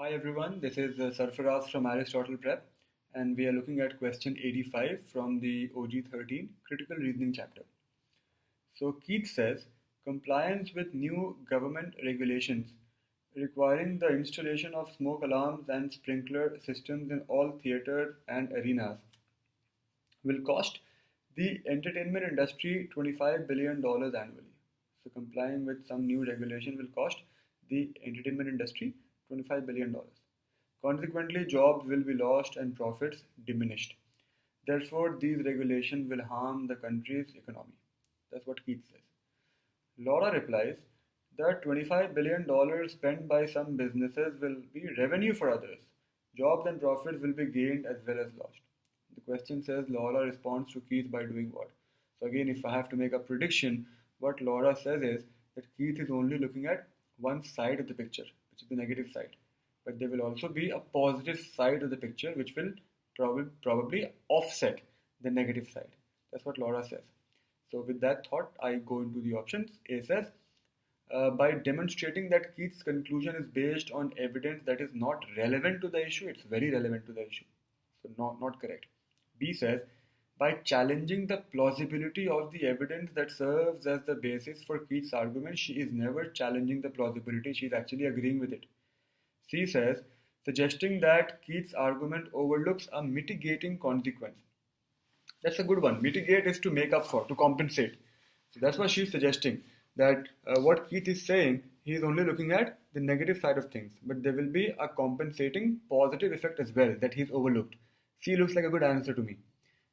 Hi everyone, this is Sarfraz from Aristotle Prep, and we are looking at question 85 from the OG 13 Critical Reasoning chapter. So Keith says, compliance with new government regulations requiring the installation of smoke alarms and sprinkler systems in all theaters and arenas will cost the entertainment industry $25 billion annually. So complying with some new regulation will cost the entertainment industry $25 billion. Consequently, jobs will be lost and profits diminished. Therefore, these regulations will harm the country's economy. That's what Keith says. Laura replies that $25 billion spent by some businesses will be revenue for others. Jobs and profits will be gained as well as lost. The question says Laura responds to Keith by doing what? So again, if I have to make a prediction, what Laura says is that Keith is only looking at one side of the picture, which is the negative side. But there will also be a positive side of the picture which will probably offset the negative side. That's what Laura says. So with that thought, I go into the options. A says, by demonstrating that Keith's conclusion is based on evidence that is not relevant to the issue, it's very relevant to the issue. So not correct. B says, by challenging the plausibility of the evidence that serves as the basis for Keith's argument, she is never challenging the plausibility, she is actually agreeing with it. C says, suggesting that Keith's argument overlooks a mitigating consequence. That's a good one. Mitigate is to make up for, to compensate. So that's what she's suggesting, that what Keith is saying, he is only looking at the negative side of things, but there will be a compensating positive effect as well that he's overlooked. C looks like a good answer to me.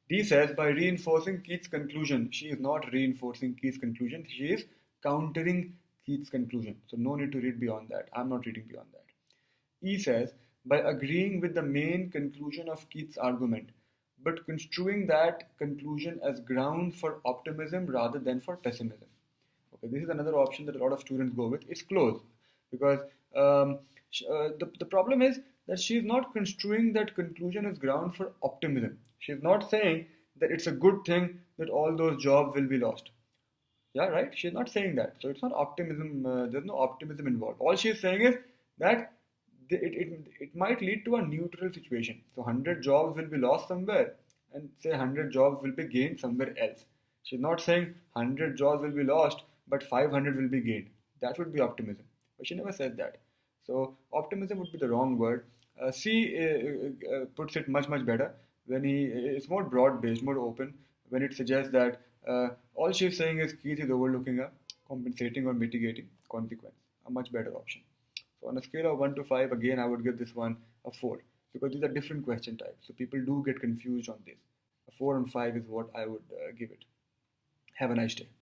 D says, by reinforcing Keith's conclusion, she is not reinforcing Keith's conclusion, she is countering Keith's conclusion. So no need to read beyond that. I'm not reading beyond that. E says, by agreeing with the main conclusion of Keith's argument, but construing that conclusion as ground for optimism rather than for pessimism. Okay, this is another option that a lot of students go with. It's close because the problem is that she is not construing that conclusion as ground for optimism. She is not saying that it's a good thing that all those jobs will be lost. Yeah, right? She's not saying that. So it's not optimism. There's no optimism involved. All she's saying is that it might lead to a neutral situation. So 100 jobs will be lost somewhere and say 100 jobs will be gained somewhere else. She's not saying 100 jobs will be lost but 500 will be gained. That would be optimism. But she never said that. So optimism would be the wrong word. C puts it much better when it's more broad based, more open, when it suggests that all she's saying is Keith is overlooking a compensating or mitigating consequence. A much better option. So on a scale of 1 to 5, again I would give this one a 4 because these are different question types. So people do get confused on this. A 4 and 5 is what I would give it. Have a nice day.